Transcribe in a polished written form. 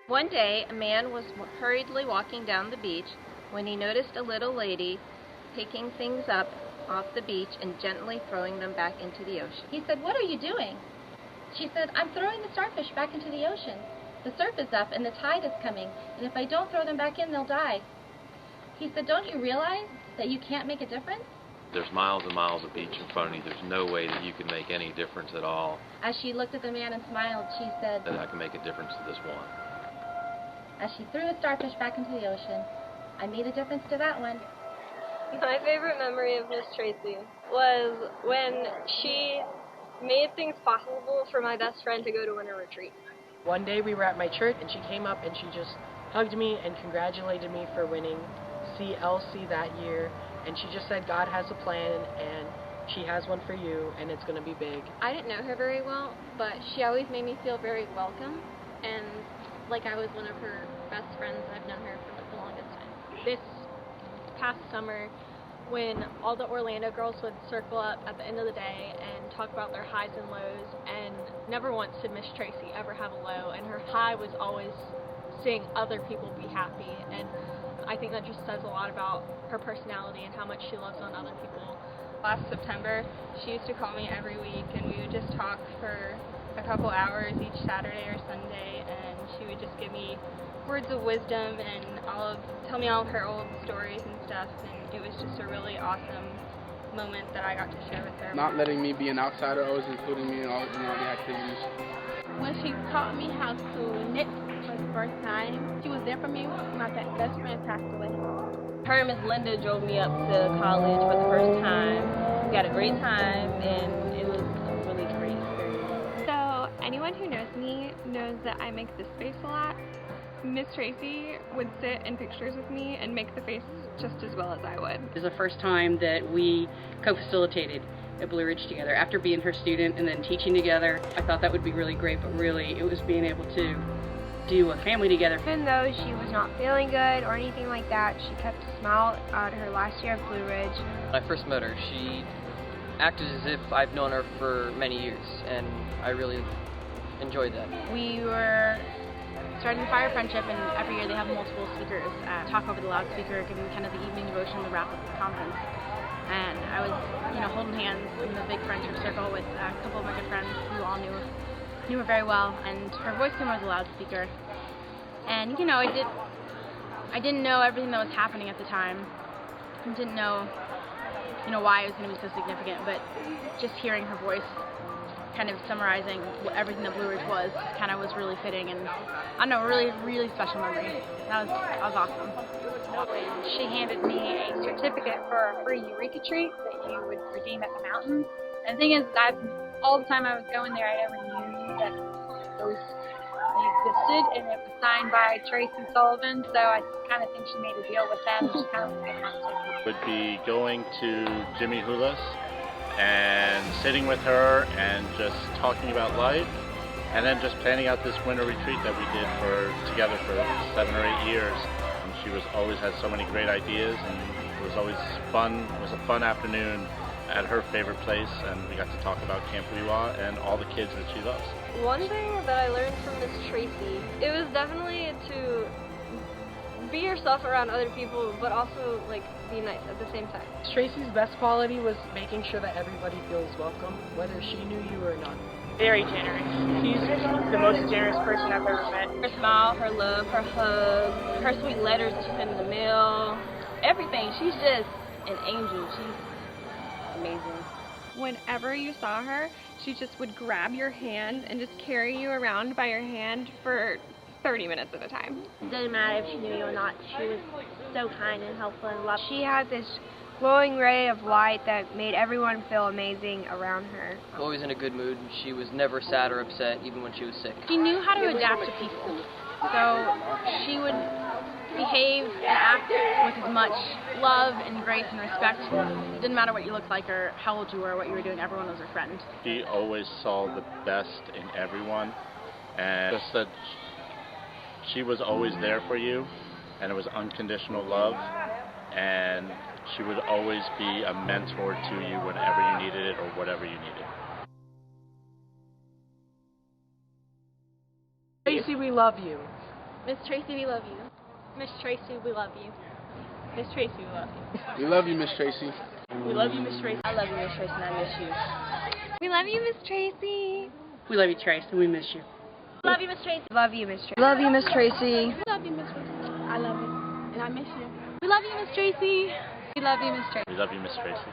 One day, a man was hurriedly walking down the beach when he noticed a little lady picking things up off the beach and gently throwing them back into the ocean. He said, "What are you doing?" She said, "I'm throwing the starfish back into the ocean. The surf is up and the tide is coming, and if I don't throw them back in, they'll die." He said, "Don't you realize that you can't make a difference?" There's miles and miles of beach in front of you. There's no way that you can make any difference at all. As she looked at the man and smiled, she said, That I can make a difference to this one. as she threw the starfish back into the ocean, "I made a difference to that one." My favorite memory of Miss Tracey was when she made things possible for my best friend to go to winter retreat. One day we were at my church and she came up and she just hugged me and congratulated me for winning CLC that year, and she just said God has a plan and she has one for you and it's going to be big. I didn't know her very well, but she always made me feel very welcome and like I was one of her best friends. I've known her for like the longest time. This past summer, when all the Orlando girls would circle up at the end of the day and talk about their highs and lows, and never once did Miss Tracey ever have a low, and her high was always seeing other people be happy, and I think that just says a lot about her personality and how much she loves on other people. Last September, she used to call me every week and we would just talk for a couple hours each Saturday or Sunday, and she would just give me words of wisdom and tell me all of her old stories and stuff, and it was just a really awesome moment that I got to share with her. Not letting me be an outsider, always including me in all the activities. When she taught me how to knit for the first time, she was there for me when my best friend passed away. Her and Miss Linda drove me up to college for the first time. We had a great time, and it was a really great experience. So anyone who knows me knows that I make this face a lot. Ms. Tracey would sit in pictures with me and make the face just as well as I would. It was the first time that we co-facilitated at Blue Ridge together. After being her student and then teaching together, I thought that would be really great, but really it was being able to do a family together. Even though she was not feeling good or anything like that, she kept a smile out of her last year at Blue Ridge. When I first met her, she acted as if I've known her for many years, and I really enjoyed that. We were starting the Fire Friendship, and every year they have multiple speakers talk over the loudspeaker, giving kind of the evening devotion, the wrap up of the conference. And I was, holding hands in the big friendship circle with a couple of my good friends who all knew her very well, and her voice came over the loudspeaker. And I didn't know everything that was happening at the time. I didn't know, why it was going to be so significant, but just hearing her voice kind of summarizing everything that Blue Ridge was kind of was really fitting, and I don't know, really, really special memory. That was awesome. She handed me a certificate for a free Eureka treat that you would redeem at the mountain. And the thing is, all the time I was going there, I never knew that those existed, and it was signed by Tracy Sullivan, so I kind of think she made a deal with them. She kind of would be going to Jimmy Hula's and sitting with her and just talking about life, and then just planning out this winter retreat that we did together for 7 or 8 years. And she always had so many great ideas, and it was always fun. It was a fun afternoon at her favorite place, and we got to talk about Camp Weewa and all the kids that she loves. One thing that I learned from Miss Tracey, it was definitely to be yourself around other people, but also be nice at the same time. Tracey's best quality was making sure that everybody feels welcome, whether she knew you or not. Very generous. She's the most generous person I've ever met. Her smile, her love, her hugs, her sweet letters that she sent in the mail, everything. She's just an angel. She's amazing. Whenever you saw her, she just would grab your hand and just carry you around by your hand for 30 minutes at a time. It didn't matter if she knew you or not. She was so kind and helpful and loving. She had this glowing ray of light that made everyone feel amazing around her. Always in a good mood. She was never sad or upset, even when she was sick. She knew how to adapt to people, so she would behave and act with as much love and grace and respect. It didn't matter what you looked like or how old you were or what you were doing, everyone was her friend. She always saw the best in everyone, and just that she was always there for you, and it was unconditional love, and she would always be a mentor to you whenever you needed it or whatever you needed. Tracey, we love you. Miss Tracey, we love you. Miss Tracey, we love you. Miss Tracey, we love you. We love you, Miss Tracey. We love you, Miss Tracey. I love you, Miss Tracey, and I miss you. We love you, Miss Tracey. We love you, Trace, and we miss you. Love you, Miss Tracey. Love you, Miss Tracey. Love you, Miss Tracey. We love you, Miss Tracey. I love you, and I miss you. We love you, Miss Tracey. We love you, Miss Tracey. We love you, Miss Tracey.